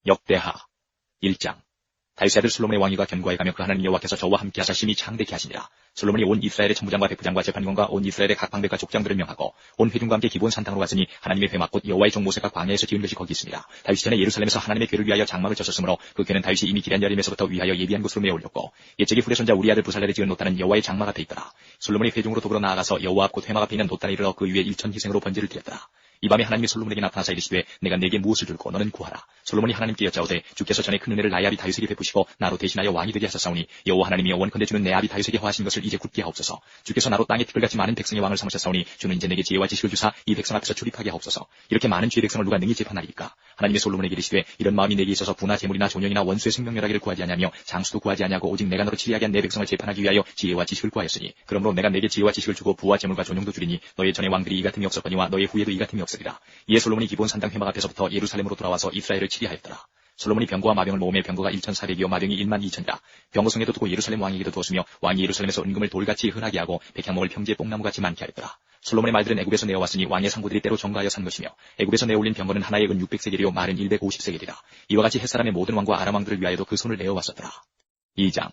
역대하 1장. 다윗의 아들 솔로몬의 왕위가 견고하여 가며 그 하나님 여호와께서 저와 함께 하사 심히 창대케 하시니라. 솔로몬이 온 이스라엘의 천부장과 백부장과 재판관과 온 이스라엘의 각 방백과 족장들을 명하고 온 회중과 함께 기브온 산당으로 갔으니 하나님의 회막 곧 여호와의 종 모세가 광야에서 지은 것이 거기 있습니다. 다윗이 전에 예루살렘에서 하나님의 궤를 위하여 장막을 쳤었으므로 그 궤는 다윗이 이미 기럇여림에서부터 위하여 예비한 곳으로 메어 올렸고 옛적에 후레 손자 우리 아들 부살렐에 지은 노단은 여호와의 장막 앞에 있더라. 솔로몬이 회중으로 더불어 나아가서 여호와 앞 곧 회막 앞에 있는 노단에 이르러 그 위에 일천 희생으로 번제를 드렸더라. 이 밤에 하나님이 솔로몬에게 나타나사 이르시되 내가 네게 무엇을 줄고 너는 구하라. 솔로몬이 하나님께 여짜오되 주께서 전에 큰 은혜를 나의 아비 다윗에게 베푸시고 나로 대신하여 왕이 되게 하셨사오니 여호와 하나님이 원컨대 주는 내 아비 다윗에게 허하신 것을 이제 굳게 하옵소서. 주께서 나로 땅에 티끌같이 많은 백성의 왕을 삼으셨사오니 주는 이제 내게 지혜와 지식을 주사 이 백성 앞에서 출입하게 하옵소서. 이렇게 많은 주의 백성을 누가 능히 재판하리이까. 하나님의 솔로몬에게 이르시되 이런 마음이 내게 있어서 부나 재물이나 존영이나 원수의 생명멸하기를 구하지 아니하며 장수도 구하지 아니하고 오직 내가 너로 치리하게 한 내 백성을 재판하기 위하여 지혜와 지식을 구하였으니 그러므로 내가 내게 지혜와 지식을 주고 부와 재물과 존영도 주리니 너의 전의 왕들이 이 같음이 없었거니와 너의 후에도 이 같음이 없으리라. 이에 솔로몬이 기브온 산당 회막 앞에서부터 예루살렘으로 돌아와서 이스라엘을 치리하였더라. 솔로몬이 병거와 마병을 모으며 병거가 1,400이요 마병이 12,000이라. 병거성에도 두고 예루살렘 왕에게도 두었으며 왕이 예루살렘에서 은금을 돌같이 흔하게 하고 백향목을 평지에 뽕나무같이 많게 하였더라. 솔로몬의 말들은 애굽에서 내어왔으니 왕의 상부들이 때로 정거하여 산 것이며 애굽에서 내어올린 병거는 하나에 은 600세겔이요 말은 150세겔이라. 이와 같이 햇사람의 모든 왕과 아람 왕들을 위하여도 그 손을 내어왔었더라. 2장.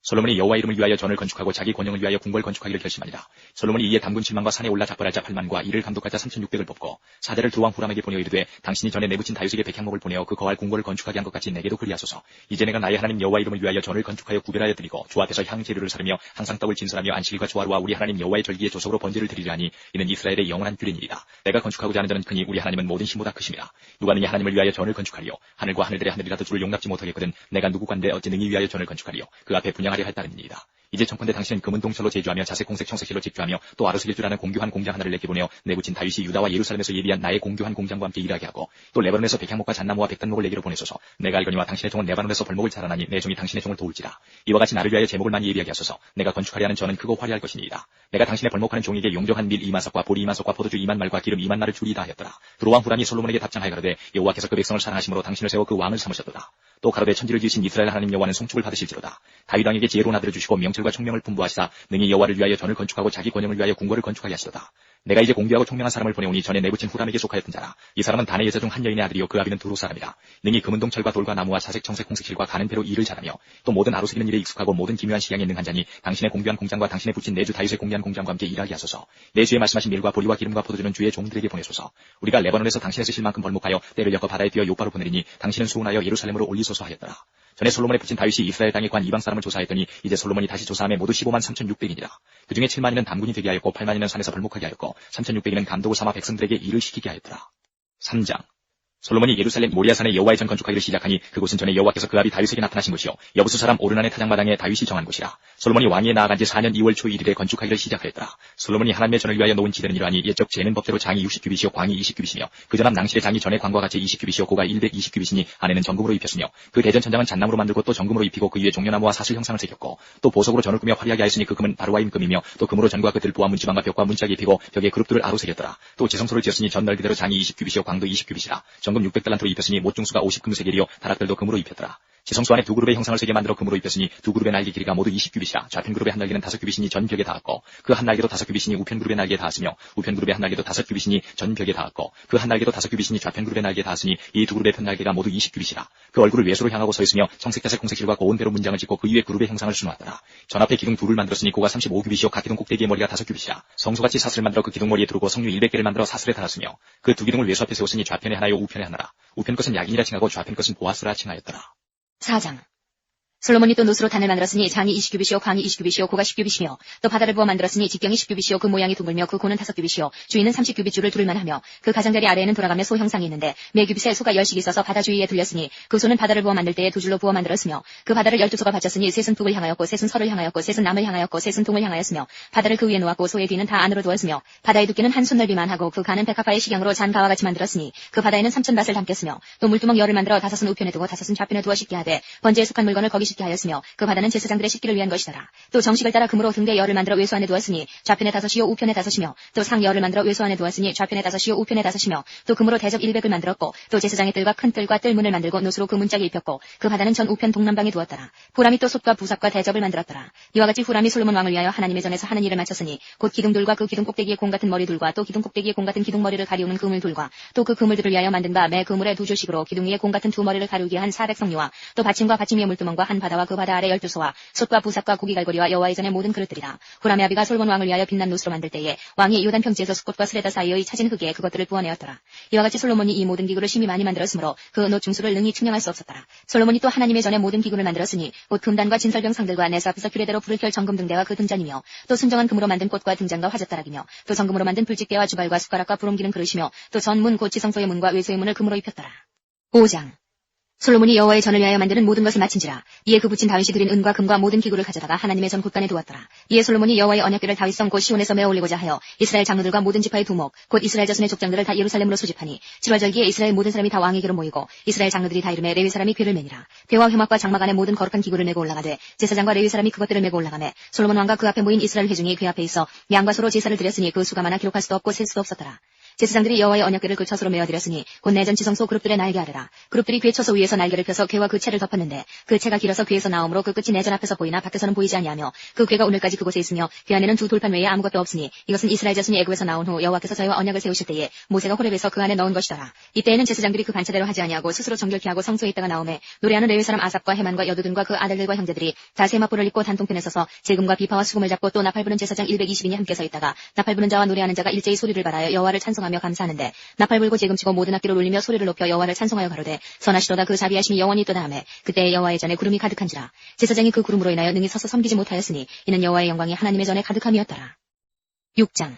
솔로몬이 여호와 이름을 위하여 전을 건축하고 자기 권영을 위하여 궁궐 건축하기를 결심하니라. 솔로몬이 이에 담군 7만과 산에 올라 작벌할 자 8만과 이를 감독할 자 3,600을 뽑고 사자를 두 왕 후람에게 보내어 이르되 당신이 전에 내붙인 다윗에게 백향목을 보내어 그 거할 궁궐을 건축하게 한 것 같이 내게도 그리하소서. 이제 내가 나의 하나님 여호와 이름을 위하여 전을 건축하여 구별하여 드리고 주 앞에서 향재료를 사르며 항상 떡을 진설하며 안식일과 조화로와 우리 하나님 여호와의 절기에 조석으로 번제를 드리리하니 이는 이스라엘의 영원한 규례니이다. 내가 건축하고자 하는 자는 크니 우리 하나님은 모든 힘보다 크심이라. 누가 능히 하나님을 위하여 전을 건축하리요. 하늘과 하늘들의 하늘이라도 주를 용납지 못하겠거든 내가 누구간데 어찌 능히 위하여 전을 건축하리요. 그 앞에 분양하려 할 따름이니이다. 이제 청컨대 당신은 금은 동철로 제주하며 자색 홍색 청색실로 직주하며 또 아르스길 줄 아는 공교한 공장 하나를 내게 보내어 내붙인 다윗이 유다와 예루살렘에서 예비한 나의 공교한 공장과 함께 일하게 하고 또 레바논에서 백향목과 잣나무와 백단목을 내게로 보내소서. 내가 알거니와 당신의 종은 레바논에서 벌목을 자라나니 내 종이 당신의 종을 도울지라. 이와 같이 나를 위하여 제목을 많이 예비하게 하소서. 내가 건축하려 하는 저는 크고 화려할 것이니이다. 내가 당신의 벌목하는 종에게 용종한 밀 2만 석과 보리 2만 석과 포도주 2만 말과 기름 2만 말을 주리이다 하였더라. 두로왕 후람이 솔로몬에게 답장하여 가로되 여호와께서 그 백성을 사랑하심으로 당신을 세워 그 왕을 삼으셨도다. 또 가로되 천지를 지으신 이스라엘 하나님 여호와는 송축을 받으실지로다. 다윗 왕에게 지혜로운 아들을 주시고 명철과 총명을 풍부하시사 능히 여호와를 위하여 전을 건축하고 자기 권영을 위하여 궁궐을 건축하게 하시도다. 내가 이제 공교하고 총명한 사람을 보내오니 전에 내붙인 후람에게 속하였던 자라. 이 사람은 단의 여자 중 한 여인의 아들이요 그 아비는 두루 사람이라. 능히 금은동 철과 돌과 나무와 자색 청색 홍색실과 가는 배로 일을 잘하며 또 모든 아로스기는 일에 익숙하고 모든 기묘한 식양에 능한 자니 당신의 공교한 공장과 당신의 붙인 내주 다윗의 공개한 공장과 함께 일하게 하소서. 내 주에 말씀하신 밀과 보리와 기름과 포도주는 주의 종들에게 보내소서. 우리가 레바논에서 당신의 쓰실 만큼 벌목하여 때를 엮어 바다에 뛰어 요파로 보내리니 당신은 수운하여 예루살렘으로 올리소서 하였더라. 전에 솔로몬의 붙인 다윗이 이스라엘 땅에 관 이방 사람을 조사했더니 이제 솔로몬이 다시 조사함에 모두 15만 3,600이니라. 그 중에 7만이는 담군이 되게 하였고 8만이는 산에서 벌목하게 하였고 3,600이는 감독을 삼아 백성들에게 일을 시키게 하였더라. 3장. 솔로몬이 예루살렘 모리아산에 여호와의 전 건축하기를 시작하니 그곳은 전에 여호와께서 그 아비 다윗에게 나타나신 곳이요 여부수 사람 오르난의 타작마당에 다윗이 정한 곳이라. 솔로몬이 왕위에 나아간 지 4년 2월 초 1일에 건축하기를 시작하였더라. 솔로몬이 하나님의 전을 위하여 놓은 지대는 이러하니 옛적 재는 법대로 장이 60규빗이요 광이 20규빗이며 그 전함 낭실의 장이 전에 광과 같이 20규빗이요 고가 120규빗이니 안에는 정금으로 입혔으며 그 대전 천장은 잣나무로 만들고 또 정금으로 입히고 그 위에 종려나무와 사슬 형상을 새겼고 또 보석으로 전을 꾸며 화려하게 하였으니 그 금은 바로와임 금이며 또 금으로 전과 그 들보와 문지방과 벽과 문짝이 입히고 벽에 그룹들을 아로 새겼더라. 또 지성소를 지었으니 전 넓이대로 장이 20규빗이요 광도 20규빗이라. 정금 600달란트로 입혔으니 못중수가 50금세겔이요 다락들도 금으로 입혔더라. 지성소 안에 두 그룹의 형상을 세게 만들어 금으로 입혔으니 두 그룹의 날개 길이가 모두 20규빗이라. 좌편 그룹의 한 날개는 5규빗이니 전 벽에 닿았고 그 한 날개도 5규빗이니 우편 그룹의 날개에 닿았으며 우편 그룹의 한 날개도 5규빗이니 전 벽에 닿았고 그 한 날개도 5규빗이니 좌편 그룹의 날개에 닿았으니 이 두 그룹의 편 날개가 모두 20규빗이라. 그 얼굴을 외소로 향하고 서 있으며 청색자색 홍색실과 고운 배로 문장을 짓고 그 위에 그룹의 형상을 수놓았더라. 전 앞에 기둥 둘을 만들었으니 고가 35규빗이요 각 기둥 꼭대기의 머리가 5규빗이라. 성소같이 사슬을 만들어 그 기둥 머리에 두르고 성류 100개를 만들어 사슬에 달았으며 그 두 기둥을 외소 앞에 세웠으니 좌편에 하나요 우편에 하나라. 우편 것은 야긴이라 칭하고 좌편 것은 보아스라 칭하였더라. 4장. 솔로몬이 또 노스로 단을 만들었으니 장이 20규빗이요 광이 20규빗이요 고가 10규빗이며 또 바다를 부어 만들었으니 직경이 10규빗이요 그 모양이 둥글며 그 고는 5규빗이요 주위는 30규빗 줄을 두를만 하며 그 가장자리 아래에는 돌아가며 소 형상이 있는데 매 규빗에 소가 10씩 있어서 바다 주위에 둘렸으니 그 소는 바다를 부어 만들 때에 두 줄로 부어 만들었으며 그 바다를 12소가 받쳤으니 셋은 북을 향하였고 셋은 서를 향하였고 셋은 남을 향하였고 셋은 동을 향하였으며 바다를 그 위에 놓았고 소의 뒤는 다 안으로 두었으며 바다의 두께는 한 손 넓이만 하고 그 간은 백합화의 식양으로 잔 가와 같이 만들었으니 그 바다에는 3,000밭을 담겠으며 또 물두멍 열을 만들어 5은 우편에 두고 5은 좌편에 두어 씻게 하되 번제에 속한 물건을 거기 쉽게 하였으며 그 바다는 제사장들의 씻기를 위한 것이더라. 또 정식을 따라 금으로 등대 열을 만들어 외소 안에 두었으니 좌편에 5이요 우편에 5이며 또 상 열을 만들어 외소 안에 두었으니 좌편에 5이요 우편에 5이며 또 금으로 대접 100을 만들었고 또 제사장의 뜰과 큰 뜰과 뜰문을 만들고 노수로 그 문짝에 입혔고 그 바다는 전 우편 동남방에 두었더라. 후람이 또 솥과 부삽과 대접을 만들었더라. 이와 같이 후람이 솔로몬 왕을 위하여 하나님의 전에서 하는 일을 마쳤으니 곧 기둥들과 그 기둥 꼭대기에 공 같은 머리둘과 또 기둥 꼭대기에 공 같은 기둥머리를 가리우는 그물둘과 또 그 그물들을 위하여 만든 바 매 그물의 두 조식으로 기둥 위에 공 같은 두 머리를 가리우게 한 400성류와 또 받침과 받침 위에 물두멍과 한 바다와 그 바다 아래 12소와 솥과 부삽과 고기 갈고리와 여호와의 전의 모든 그릇들이라. 후람의 아비가 솔로몬 왕을 위하여 빛난 노스로 만들 때에 왕이 요단 평지에서 숫꽃과 스레다 사이의 차진 흙에 그것들을 부어내었더라. 이와 같이 솔로몬이 이 모든 기구를 심히 많이 만들었으므로 그 노 중수를 능히 측량할 수 없었더라. 솔로몬이 또 하나님의 전에 모든 기구를 만들었으니 곧 금단과 진설병 상들과 내수 앞에서 규례대로 불을 켤 정금 등대와 그 등잔이며 또 순정한 금으로 만든 꽃과 등잔과 화젓다락이며 또 정금으로 만든 불집게와 주발과 숟가락과 부름기는 그릇이며 또 전문 곧 지성소의 문과 외소의 문을 금으로 입혔더라. 5장 솔로몬이 여호와의 전을 위하여 만드는 모든 것을 마친지라. 이에 그 붙인 다윗이 드린 은과 금과 모든 기구를 가져다가 하나님의 전 곳간에 두었더라. 이에 솔로몬이 여호와의 언약궤를 다윗성 곧 시온에서 메어 올리고자 하여 이스라엘 장로들과 모든 지파의 두목 곧 이스라엘 자손의 족장들을 다 예루살렘으로 소집하니 7월절기에 이스라엘 모든 사람이 다 왕에게로 모이고 이스라엘 장로들이 다 이름에 레위 사람이 궤를 매니라. 배와 회막과 장막 안에 모든 거룩한 기구를 메고 올라가되 제사장과 레위 사람이 그것들을 메고 올라가매 솔로몬 왕과 그 앞에 모인 이스라엘 회중이 궤 앞에 있어 양과 소로 제사를 드렸으니 그 수가 많아 기록할 수도 없고 셀 수도 없었더라. 제사장들이 여호와의 언약궤를 그 처소로 메어드렸으니 곧 내전 지성소 그룹들의 날개 아래라. 그룹들이 궤 처소 위에서 날개를 펴서 궤와 그 채를 덮었는데 그 채가 길어서 궤에서 나오므로 그 끝이 내전 앞에서 보이나 밖에서는 보이지 아니하며 그 궤가 오늘까지 그곳에 있으며 궤 안에는 두 돌판 외에 아무것도 없으니 이것은 이스라엘 자손이 애굽에서 나온 후 여호와께서 저희와 언약을 세우실 때에 모세가 호렙에서 그 안에 넣은 것이더라. 이때에는 제사장들이 그 반차대로 하지 아니하고 스스로 정결케 하고 성소에 있다가 나오매 노래하는 레위 사람 아삽과 헤만과 여두둔과 그 아들들과 형제들이 다 세마포를 입고 단통편에 서서 제금과 비파와 수금을 잡고 또 나팔 부는 제사장 120인이 함께 서 있다가 나팔 부는 자와 노래하는 자가 일제히 소리를 발하여 여호와를 찬송하며 감사하는데 나팔 불고 제금치고 모든 악기를 울리며 소리를 높여 여호와를 찬송하여 가로되 선하시도다 그 자비하심이 영원히 있도다 하매 그때 여호와의 전에 구름이 가득한지라. 제사장이 그 구름으로 인하여 능히 서서 섬기지 못하였으니 이는 여호와의 영광이 하나님의 전에 가득함이었더라. 6장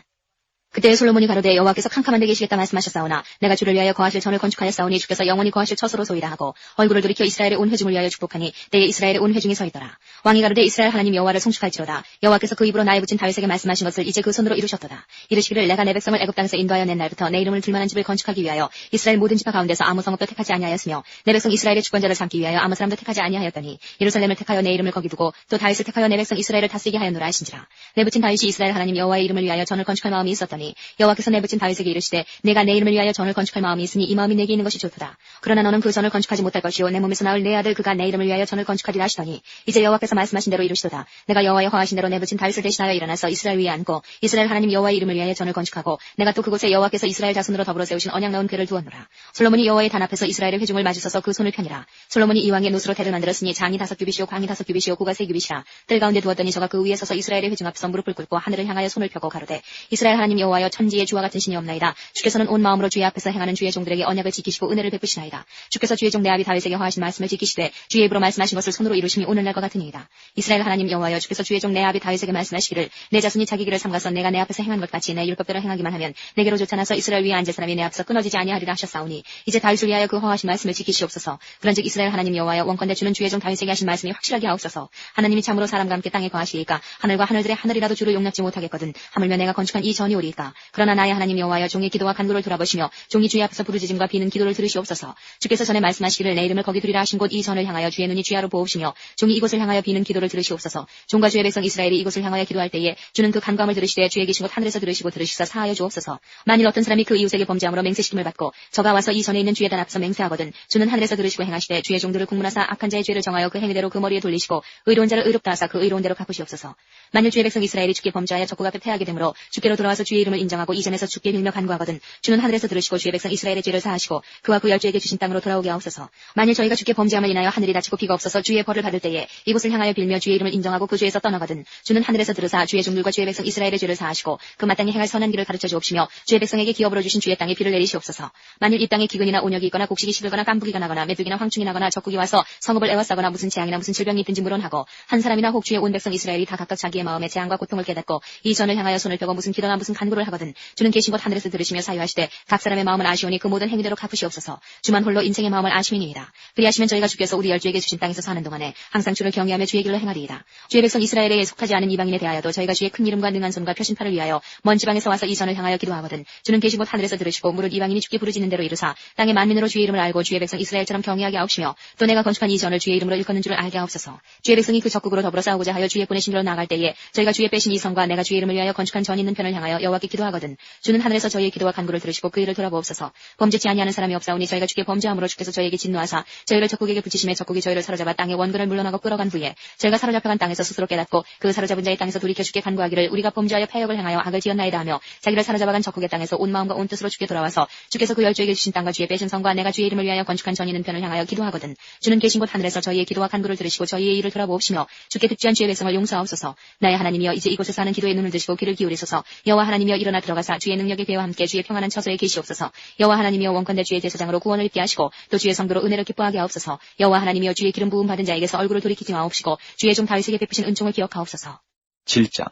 그때 솔로몬이 가로되 여호와께서 캄캄한 데 계시겠다 말씀하셨사오나 내가 주를 위하여 거하실 전을 건축하였사오니 주께서 영원히 거하실 처소로소이다 하고 얼굴을 돌이켜 이스라엘의 온 회중을 위하여 축복하니 때에 이스라엘의 온 회중이 서 있더라. 왕이 가로되 이스라엘 하나님 여호와를 송축할지로다. 여호와께서 그 입으로 나의 붙인 다윗에게 말씀하신 것을 이제 그 손으로 이루셨도다. 이르시기를 내가 내 백성을 애굽 땅에서 인도하여 낸 날부터 내 이름을 둘만한 집을 건축하기 위하여 이스라엘 모든 지파 가운데서 아무 성읍도 택하지 아니하였으며 내 백성 이스라엘의 주권자를 삼기 위하여 아무 사람도 택하지 아니하였더니 예루살렘을 택하여 내 이름을 거기 두고 또 다윗을 택하여 내 백성 이스라엘을 다스리게 하였노라 하신지라. 내 붙인 다윗이 이스라엘 하나님 여호와의 이름을 위하여 전을 건축할 마음이 있었더니 여호와께서 내 붙인 다윗에게 이르시되 내가 내 이름을 위하여 전을 건축할 마음이 있으니 이 마음이 내게 있는 것이 좋도다. 그러나 너는 그 전을 건축하지 못할 것이요 내 몸에서 나올 내 아들 그가 내 이름을 위하여 전을 건축하리라 하시더니 이제 여호와께서 말씀하신 대로 이루시도다. 내가 여호와의 허하신 대로 내 붙인 다윗을 대신하여 일어나서 이스라엘 위에 앉고 이스라엘 하나님 여호와의 이름을 위하여 전을 건축하고 내가 또 그곳에 여호와께서 이스라엘 자손으로 더불어 세우신 언약 나온 궤를 두었노라. 솔로몬이 여호와의 단 앞에서 이스라엘의 회중을 마주서서 그 손을 펴니라. 솔로몬이 이왕의 노스로 대를 만들었으니 장이 5규빗이요 광이 5규빗이요 고가 3규빗이라. 뜰 가운데 두었더니 저가 그 위에 서서 이스라엘의 회중 앞에서 무릎을 꿇고 하늘을 향하여 손을 펴고 가로되 이스라엘 하나님 여호와여 천지의 주와 같은 신이 없나이다. 주께서는 온 마음으로 주의 앞에서 행하는 주의 종들에게 언약을 지키시고 은혜를 베푸시나이다. 주께서 주의 종 내 아비 다윗에게 허하신 말씀을 지키시되 주의 입으로 말씀하신 것을 손으로 이루심이 오늘날과 같으니이다. 이스라엘 하나님 여호와여 주께서 주의 종 내 아비 다윗에게 말씀하시기를 내 자손이 자기 길을 삼가서 내가 내 앞에서 행한 것 같이 내 율법대로 행하기만 하면 내게로 쫓아나서 이스라엘 위에 앉을 사람이 내 앞에서 끊어지지 아니하리라 하셨사오니 이제 다윗을 위하여 그 허하신 말씀을 지키시옵소서. 그런즉 이스라엘 하나님 여호와여 원컨대 주는 주의 종 다윗에게 하신 말씀이 확실하게 하옵소서. 하나님이 참으로 사람과 함께 땅에 거하시리까 하늘과 하늘들의 하늘이라도 주를 용납지 못하겠거든 하물며 내가 건축한 이 전이 오리이까. 그러나 나의 하나님 여호와여 종의 기도와 간구를 돌아보시며 종이 주의 앞에서 부르짖음과 비는 기도를 들으시옵소서. 주께서 전에 말씀하시기를 내 이름을 거기 두리라 하신 곳 이 전을 향하여 주의 눈이 주야로 보옵시며 종이 이곳을 향하여 비는 기도를 들으시옵소서. 종과 주의 백성 이스라엘이 이곳을 향하여 기도할 때에 주는 그 간구함을 들으시되 주의 계신 곳 하늘에서 들으시고 들으시사 사하여 주옵소서. 만일 어떤 사람이 그 이웃에게 범죄함으로 맹세시킴을 받고 저가 와서 이 전에 있는 주의 단 앞에서 맹세하거든 주는 하늘에서 들으시고 행하시되 주의 종들을 국문하사 악한 자의 죄를 정하여 그 행위대로 그 머리에 돌리시고 의로운 자를 의롭다 하사 그 의로운 대로 갚으시옵소서. 만일 주의 백성 이스라엘이 주께 범죄하여 적국 앞에 패하게 되므로 주께로 돌아와서 주의 이름을 인정하고 이전에서 주께 빌며 간구하거든 주는 하늘에서 들으시고 주의 백성 이스라엘의 죄를 사하시고 그와 그 열조에게 주신 땅으로 돌아오게 하옵소서. 만일 저희가 주께 범죄함을 인하여 하늘이 닫히고 비가 없어서 주의 벌을 받을 때에 이곳을 향하여 빌며 주의 이름을 인정하고 그 죄에서 떠나거든 주는 하늘에서 들으사 주의 종들과 주의 백성 이스라엘의 죄를 사하시고 그 마땅히 행할 선한 길을 가르쳐 주옵시며 주의 백성에게 기업으로 주신 주의 땅에 비를 내리시옵소서. 만일 이 땅에 기근이나 온역이 있거나 곡식이 시들거나 깐부기가 나거나 메뚜기나 황충이 나거나 적국이 와서 성읍을 에워싸거나 무슨 재앙이나 무슨 질병이 있든지 물론하고 한 사람이나 혹 주의 온 백성 이스라엘이 다 각각 자기의 마음에 재앙과 고통을 깨닫고 이 전을 향하여 손을 펴고 무슨 기도나 무슨 간구를 청구를 하거든 주는 계신 곳 하늘에서 들으시며 사유하시되 각 사람의 마음은 아시오니 그 모든 행위대로 갚으시옵소서. 주만 홀로 인생의 마음을 아시미니이다. 그리하시면 저희가 주께서 우리 열주에게 주신 땅에서 사는 동안에 항상 주를 경외하며 주의 길로 행하리이다. 주의 백성 이스라엘에 속하지 않은 이방인에 대하여도 저희가 주의 큰 이름과 능한 손과 표신파를 위하여 먼 지방에서 와서 이 전을 향하여 기도하거든 주는 계신 곳 하늘에서 들으시고 무릇 이방인이 주께 부르짖는 대로 이루사 땅의 만민으로 주의 이름을 알고 주의 백성 이스라엘처럼 경외하게 하옵시며 또 내가 건축한 이 전을 주의 이름으로 일컫는 줄을 알게 하옵소서. 주의 백성이 그 적국으로 더불어 싸우고자 하여 주의 보내신 길로 나아갈 때에 저희가 주의 빼신 이 성과 내가 주의 이름을 위하여 건축한 전 있는 편을 향하여 여호와께 기도하거든 주는 하늘에서 저희의 기도와 간구를 들으시고 그 일을 돌아보옵소서. 범죄치 아니하는 사람이 없사오니 저희가 주께 범죄함으로 주께서 저희에게 진노하사 저희를 적국에게 붙이심에 적국이 저희를 사로잡아 땅의 원근을 물러나고 끌어간 후에 저희가 사로잡혀간 땅에서 스스로 깨닫고 그 사로잡은 자의 땅에서 돌이켜 주께 간구하기를 우리가 범죄하여 패역을 행하여 악을 지었나이다 하며 자기를 사로잡아간 적국의 땅에서 온 마음과 온 뜻으로 주께 돌아와서 주께서 그 열조에게 주신 땅과 주의 빼신 성과 내가 주의 이름을 위하여 건축한 전 있는 편을 향하여 기도하거든 주는 계신 곳 하늘에서 저희의 기도와 간구를 들으시고 저희의 일을 돌아보옵시며 주께 득죄한 주의 백성을 용서하옵소서. 나의 하나님이여 이제 이곳에서 하는 기도에 눈을 드시고 귀를 기울이소서. 여호와 하나님이여 일어나 들어가사 주의 능력의 배와 함께 주의 평안한 처소에 계시옵소서. 여호와 하나님이여 원컨대 주의 제사장으로 구원을 입게 하시고 또 주의 성도로 은혜를 기뻐하게 하옵소서. 여호와 하나님이여 주의 기름 부음 받은 자에게서 얼굴을 돌이키지 마옵시고 주의 종 다윗에게 베푸신 은총을 기억하옵소서. 7장.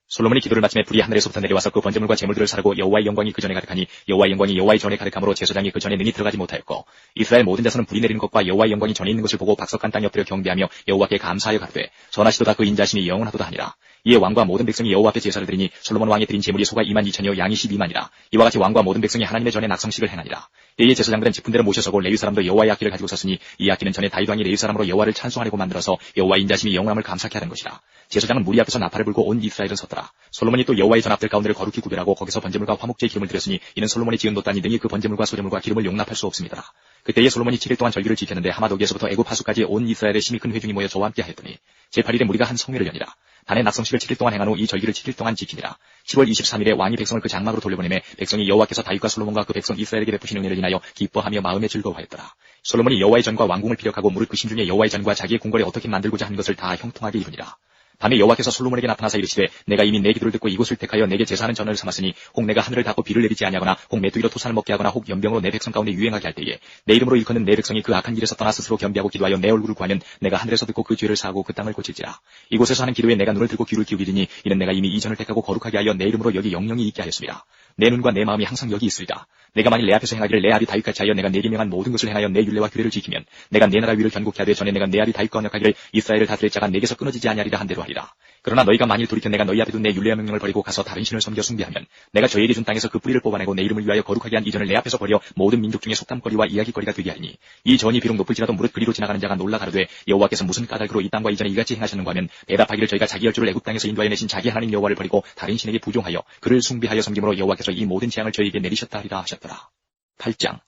솔로몬이 기도를 마침에 불이 하늘에서부터 내려와서 그 번제물과 제물들을 사르고 여호와의 영광이 그 전에 가득하니 여호와의 영광이 여호와의 전에 가득함으로 제사장이 그 전에 능히 들어가지 못하였고 이스라엘 모든 자손은 불이 내리는 것과 여호와의 영광이 전에 있는 것을 보고 박석한 땅에 엎드려 경배하며 여호와께 감사하여 가로되 전하시도다 그 인자심이 영원하도다 하니라. 이에 왕과 모든 백성이 여호와 앞에 제사를 드리니 솔로몬 왕이 드린 제물이 소가 22,000여 양이 12만이라. 이와 같이 왕과 모든 백성이 하나님의 전에 낙성식을 행하니라. 이에 제사장들은 짚은대로 모셔서고 레위 사람도 여호와의 악기를 가지고 섰으니 이 악기는 전에 다윗 왕이 레위 사람으로 여호와를 찬송하려고 만들어서 여호와의 인자심이 영원함을 감사케 하는 것이라. 제사장은 무리 앞에서 나팔을 불고 온 이스라엘은 섰더라. 솔로몬이 또 여호와의 전 앞들 가운데를 거룩히 구별하고 거기서 번제물과 화목제의 기름을 드렸으니 이는 솔로몬이 지은 놋단이 능히 그 번제물과 소제물과 기름을 용납할 수 없습니다. 그때에 솔로몬이 7일 동안 절기를 지켰는데 하마도기에서부터 애굽 하수까지 온 이스라엘의 심히 큰 회중이 모여 저와 함께 하였더니 제8일에 무리가 한 성회를 여니라. 단의 낙성식을 7일 동안 행한 후 이 절기를 7일 동안 지키니라. 10월 23일에 왕이 백성을 그 장막으로 돌려보내매 백성이 여호와께서 다윗과 솔로몬과 그 백성 이스라엘에게 베푸신 은혜를 인하여 기뻐하며 마음에 즐거워하였더라. 솔로몬이 여호와의 전과 왕궁을 피력하고 무릇 그 심중에 여호와의 전과 자기의 궁궐에 어떻게 만들고자 한 것을 다 형통하게 이루니라. 밤에 여호와께서 솔로몬에게 나타나사 이르시되 내가 이미 내 기도를 듣고 이곳을 택하여 내게 제사하는 전을 삼았으니 혹 내가 하늘을 닫고 비를 내리지 아니하거나 혹 메뚜기로 토산을 먹게 하거나 혹 연병으로 내 백성 가운데 유행하게 할 때에 내 이름으로 일컫는 내 백성이 그 악한 길에서 떠나 스스로 겸비하고 기도하여 내 얼굴을 구하면 내가 하늘에서 듣고 그 죄를 사하고 그 땅을 고칠지라. 이곳에서 하는 기도에 내가 눈을 들고 귀를 기울이니 이는 내가 이미 이 전을 택하고 거룩하게 하여 내 이름으로 여기 영영이 있게 하였습니다. 내 눈과 내 마음이 항상 여기 있으리다. 내가 만일 내 앞에서 행하기를 내 아비 다윗같이 하여 내가 내게 명한 모든 것을 행하여 내 율례와 규례를 지키면 내가 내 나라 위를 견고케 하되 전에 내가 내 아비 다윗과 언약하기를 이스라엘을 다스릴 자가 내게서 끊어지지 아니하리라 한 대로 하리라. 그러나 너희가 만일 돌이켜 내가 너희 앞에 둔 내 율례와 명령을 버리고 가서 다른 신을 섬겨 숭배하면 내가 저에게 준 땅에서 그 뿌리를 뽑아내고 내 이름을 위하여 거룩하게 한 이 전을 내 앞에서 버려 모든 민족 중에 속담거리와 이야기거리가 되게 하리니 이 전이 비록 높을지라도 무릇 그리로 지나가는 자가 놀라 가로되 여호와께서 무슨 까닭으로 이 땅과 이전에 이같이 행하셨는가 하면 대답하기를 저희가 자기 열조를 애굽 땅에서 인도하여 내신 자기 하나님 여호와를 버리고 다른 신에게 부종하여 그를 숭배하여 섬김으로 여호와께서 이 모든 재앙을 저희에게 내리셨다 하리라 하셨더라. 8장.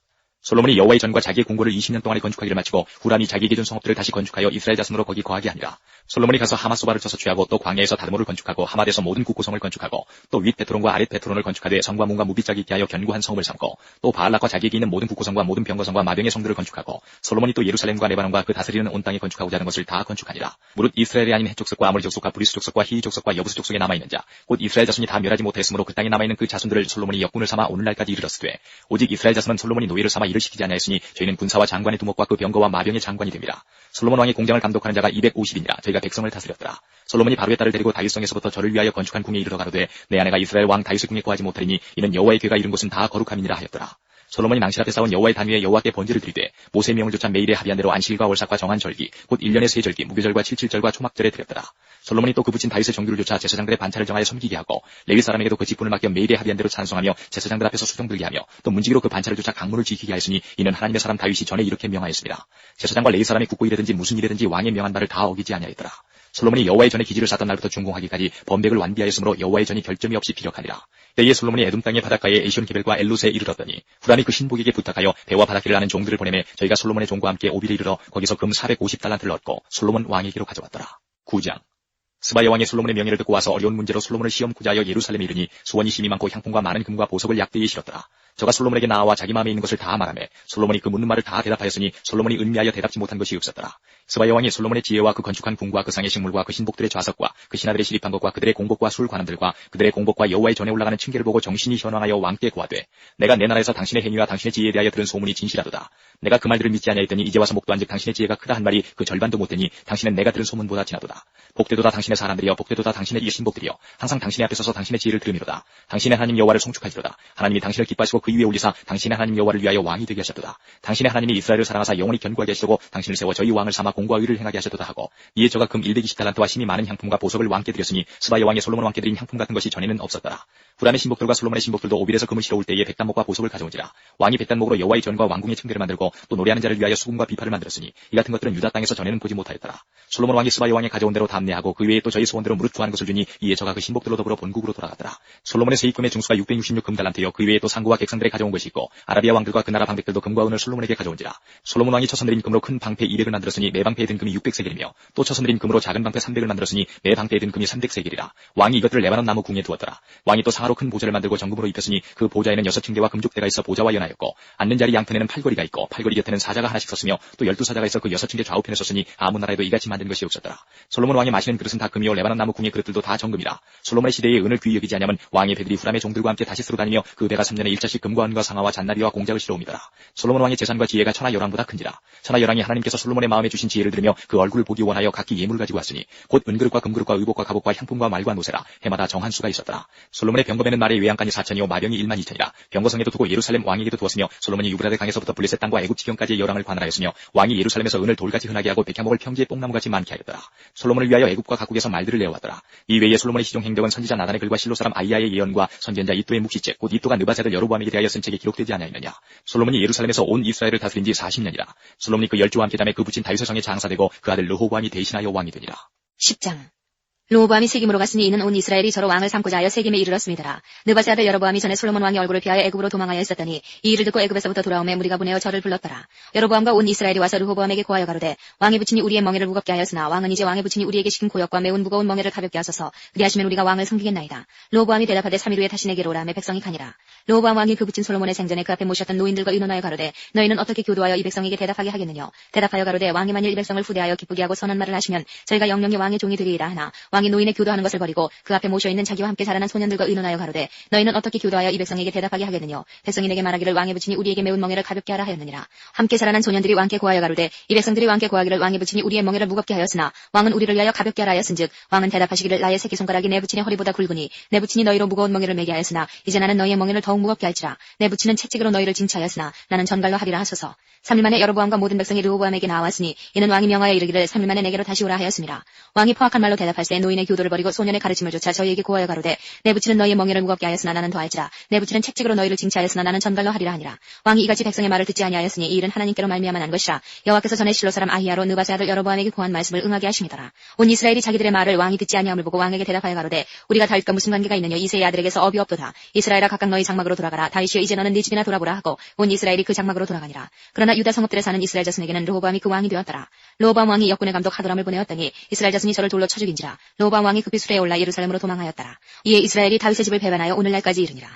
솔로몬이 여호와의 전과 자기의 궁궐을 20년 동안에 건축하기를 마치고 후람이 자기에게 준 성읍들을 다시 건축하여 이스라엘 자손으로 거기 거하게 하니라. 솔로몬이 가서 하마소바를 쳐서 취하고 또 광야에서 다드모를 건축하고 하맛에서 모든 국고성을 건축하고 또 윗 베트론과 아랫 베트론을 건축하되 성과 문과 무빗짝이 있게 하여 견고한 성읍을 삼고 또 바알락과 자기에게 있는 모든 국고성과 모든 병거성과 마병의 성들을 건축하고 솔로몬이 또 예루살렘과 레바논과 그 다스리는 온 땅에 건축하고자 하는 것을 다 건축하니라. 무릇 이스라엘이 아닌 헷 족속과 아모리 족속과 브리스 족속과 히위 족속과 여부스 족속에 남아있는 자 곧 이스라엘 자손이 다 멸하지 못했으므로 그 땅에 남아있는 그 자손들을 솔로몬이 역군을 삼아 오늘날까지 이르렀으되 오직 이스라엘 자손은 솔로몬이 노예를 삼아 일을 시키지 아니하였으니 저희는 군사와 장관의 두목과 그 병거와 마병의 장관이 됩니다. 솔로몬 왕의 공장을 감독하는 자가 250이니라. 저희가 백성을 다스렸더라. 솔로몬이 바로의 딸을 데리고 다윗성에서부터 저를 위하여 건축한 궁에 이르러 가로되 내 아내가 이스라엘 왕 다윗의 궁에 거하지 못하리니 이는 여호와의 궤가 이룬 곳은 다 거룩함이니라 하였더라. 솔로몬이 낭실 앞에 싸운 여호와의 단 위에 여호와께 번제를 드리되 모세의 명을 조차 매일에 합의한 대로 안식일과 월삭과 정한 절기 곧 1년의 세 절기 무교절과 칠칠절과 초막절에 드렸더라. 솔로몬이 또 그 붙인 다윗의 정규를 조차 제사장들의 반차를 정하여 섬기게 하고 레위 사람에게도 그 직분을 맡겨 매일에 합의한 대로 찬송하며 제사장들 앞에서 수종 들게 하며 또 문지기로 그 반차를 조차 강문을 지키게 하였으니 이는 하나님의 사람 다윗이 전에 이렇게 명하였습니다. 제사장과 레위 사람이 국고 일이든지 무슨 일이든지 왕의 명한 바를 다 어기지 아니하였더라. 솔로몬이 여호와의 전에 기지를 쌓던 날부터 준공하기까지 범백을 완비하였으므로 여호와의 전이 결점이 없이 피력하니라. 때에 솔로몬이 에돔 땅의 바닷가에 에시온 게벨과 엘루스에 이르렀더니 후람이 그 신복에게 부탁하여 배와 바닷길을 아는 종들을 보내매 저희가 솔로몬의 종과 함께 오빌에 이르러 거기서 금 450달란트를 얻고 솔로몬 왕에게로 가져왔더라. 9장. 스바 여왕이 솔로몬의 명예를 듣고 와서 어려운 문제로 솔로몬을 시험코자 하여 예루살렘에 이르니 수원이 심이 많고 향품과 많은 금과 보석을 약대에 실었더라. 저가 솔로몬에게 나와 자기 마음에 있는 것을 다 말하매 솔로몬이 그 묻는 말을 다 대답하였으니 솔로몬이 은미하여 대답지 못한 것이 없었더라. 스바 여왕이 솔로몬의 지혜와 그 건축한 궁과 그 상의 식물과 그 신복들의 좌석과 그 신하들의 시립한 것과 그들의 공복과 술 관함들과 그들의 공복과 여호와의 전에 올라가는 층계를 보고 정신이 현황하여 왕께 고하되 내가 내 나라에서 당신의 행위와 당신의 지혜에 대하여 들은 소문이 진실하도다. 내가 그 말들을 믿지 아니하였더니 이제 와서 목도한즉 당신의 지혜가 크다 한 말이 그 절반도 못되니 당신은 내가 들은 소문보다 지나도다. 복되도다 당신의 사람들이여 복되도다 당신의 이 신복들이여 항상 당신의 앞에 서서 당신의 지혜를 들으미로다. 당신의 하나님 여호와를 송축하시로다. 하나님이 당신을 기뻐하시고 그 위에 올리사 당신의 하나님 여호와를 위하여 왕이 되게 하셨도다. 당신의 하나님이 이스라엘을 사랑하사 영원히 견고하게 하시고 당신을 세워 저희 왕을 삼아 공과 의를 행하게 하셨도다 하고 이에 저가 금 120달란트와 심이 많은 향품과 보석을 왕께 드렸으니 스바 여왕이 솔로몬 왕께 드린 향품 같은 것이 전에는 없었더라. 후람의 신복들과 솔로몬의 신복들도 오빌에서 금을 실어올 때에 백단목과 보석을 가져온지라. 왕이 백단목으로 여호와의 전과 왕궁의 층대를 만들고 또 노래하는 자를 위하여 수금과 비파를 만들었으니 이 같은 것들은 유다 땅에서 전에는 보지 못하였더라. 솔로몬 왕이 스바 여왕이 가져온 대로 담내하고 그 외에 또 저희 소원대로 무릇 구하는 것을 주니 이에 저가 그 신복들로 더불어 본국으로 돌아갔더라. 솔로몬의 세입금의 중수가 666금 달란트여 그 외에 또 상구와 객상들이 가져온 것이 있고 아라비아 왕들과 그 나라 방백들도 금과 은을 솔로몬에게 가져온지라. 솔로몬 왕이 쳐서 내린 금으로 큰 방패 200을 만들었으니 매 방패에 든 금이 600세겔이며 또 쳐서 내린 금으로 작은 방패 300을 만들었으니 매 방패에 든 금이 300세겔이라. 왕이 이것들을 레바논 나무 궁에 두었더라. 왕이 또 상하로 큰 보좌를 만들고 정금으로 입혔으니 그 보좌에는 6층대와 금족대가 있어 보좌와 연하였고 앉는 자리 양편에는 팔걸이가 있고 팔걸이 곁에는 사자가 하나씩 섰으며 또 12사자가 있어 그 6층대 좌우편에 섰으니 아무 나라에도 이같이 만든 것이 없었더라. 솔로몬 왕이 마시는 그릇은 다 금이요 레바논 나무 궁의 그릇들도 다 정금이라. 솔로몬의 시대에 은을 귀히 여기지 아니하면 왕의 배들이 후람의 종들과 함께 다시 쓰러 다니며 그 배가 3년에 1차씩 금과 은과 상아와 잔나비와 공작을 실어옵니다라. 솔로몬 왕의 재산과 지혜가 천하 열왕보다 큰지라. 천하 열왕이 하나님께서 솔로몬의 마음에 주신 지혜를 들으며 그 얼굴을 보기 원하여 각기 예물을 가지고 왔으니 곧 은그릇과 금그릇과 의복과 갑옷과 향품과 말과 노새라. 해마다 정한 수가 있었더라. 솔로몬의 병거에는 말의 외양간이 4천이요 마병이 1만 2천이라. 병거성에도 두고 예루살렘 왕에게도 두었으며 솔로몬이 유브라데 강에서부터 블레셋 땅과 애굽 지경까지의 열왕을 관할하였으며 왕이 예루살렘에서 은을 돌같이 흔하게 하고 백향목을 평지의 뽕나무같이 많게 하였더라. 솔로몬을 위하여 애굽과 각국에서 말들을 내어왔더라. 이 외에 솔로몬의 시종 행적은 선지자 나단의 글과 실로 사람 아이야의 예언과 선지자 이또의 묵시책 곧 이또가 느바세 아들 여로보암에게 대하여 쓴 책에 기록되지 아니하였느냐. 솔로몬이 예루살렘에서 온 이스라엘을 다스린 지 40년이라. 솔로몬이 그 열조와 함께 담에 그 붙인 다윗의 성에 장사되고 그 아들 르호보암이 대신하여 왕이 되니라. 10장. 르호보암이 세김으로 갔으니 이는 온 이스라엘이 저로 왕을 삼고자 하여 세김에 이르렀습니다라. 느바세 아들 여로보암이 전에 솔로몬 왕의 얼굴을 피하여 애굽으로 도망하여 있었더니 이 일을 듣고 애굽에서부터 돌아오매 무리가 분하여 저를 불렀더라. 여로보암과 온 이스라엘이 와서 르호보암에게 고하여 가로되 왕의 부친이 우리의 멍에를 무겁게 하였으나 왕은 이제 왕의 부친이 우리에게 시킨 고역과 매운 무거운 멍에를 가볍게 하소서. 그리하시면 우리가 왕을 섬기겠나이다. 르호보암이 대답하되 3일 후에 다시 내게로 오라 하매 백성이 가니라. 르호보암 왕이 그 부친 솔로몬의 생전에 그 앞에 모셨던 노인들과 의논하여 가로되 너희는 어떻게 교도하여 이 백성에게 대답하게 하겠느냐. 대답하여 가로되 왕이 만일 이 백성을 후대하여 기쁘게 하고 선한 말을 하시면 저희가 영영이 왕의 종이 되리이다 하나 왕이 노인의 교도하는 것을 버리고 그 앞에 모셔있는 자기와 함께 자라난 소년들과 의논하여 가로되 너희는 어떻게 교도하여 이 백성에게 대답하게 하겠느냐. 백성이 내게 말하기를 왕의 부친이 우리에게 매운 멍에를 가볍게 하라 하였느니라. 함께 자라난 소년들이 왕께 고하여 가로되 이 백성들이 왕께 고하기를 왕의 부친이 우리의 멍에를 무겁게 하였으나 왕은 우리를 위하여 가볍게 하라 하였은즉 왕은 대답하시기를 나의 새끼손가락이 내 부친의 허리보다 굵으니 내 부친이 너희로 무거운 멍에를 매게 하였으나 이제 나는 너희의 멍에를 더욱 무겁게 할지라. 내 부친은 채찍으로 너희를 징치하였으나 나는 전갈로 하리라 하소서. 3일 만에 여로보암과 모든 백성이 르호보암에게 나왔으니 이는 왕이 명하여 이르기를 3일 만에 내게로 다시 오라 하였습니다. 왕이 포악한 말로 대답할세 노인의 교도를 버리고 소년의 가르침을 조차 저희에게 고하여 가로되 내 부친은 너희의 멍에를 무겁게 하였으나 나는 더할지라. 내 부친은 채찍으로 너희를 징치하였으나 나는 전갈로 하리라 하니라. 왕이 이같이 백성의 말을 듣지 아니하였으니 이 일은 하나님께로 말미암아 난 것이라. 여호와께서 전에 실로 사람 아히야로 느바세 아들 여로보암에게 고한 말씀을 응하게 하심이더라. 온 이스라엘이 자기들의 말을 왕이 듣지 아니함을 보고 왕에게 대답하여 가로되 우리가 다윗과 무슨 관계가 있느냐. 이새의 아들에게서 업이 없도다. 이스라엘아 각각 너희 장막으로 돌아가라. 다윗이여 이제 너는 네 집이나 돌아보라 하고 온 이스라엘이 그 장막으로 돌아가니라. 그러나 유다 성읍들에 사는 이스라엘 자손에게는 르호보암이 그 왕이 되었더라. 르호보암 왕이 역군의 감독 하도람을 보내었더니 이스라엘 자손이 저를 돌로 쳐 죽인지라. 르호보암 왕이 급히 수레에 올라 예루살렘으로 도망하였더라. 이에 이스라엘이 다윗의 집을 배반하여 오늘날까지 이르니라.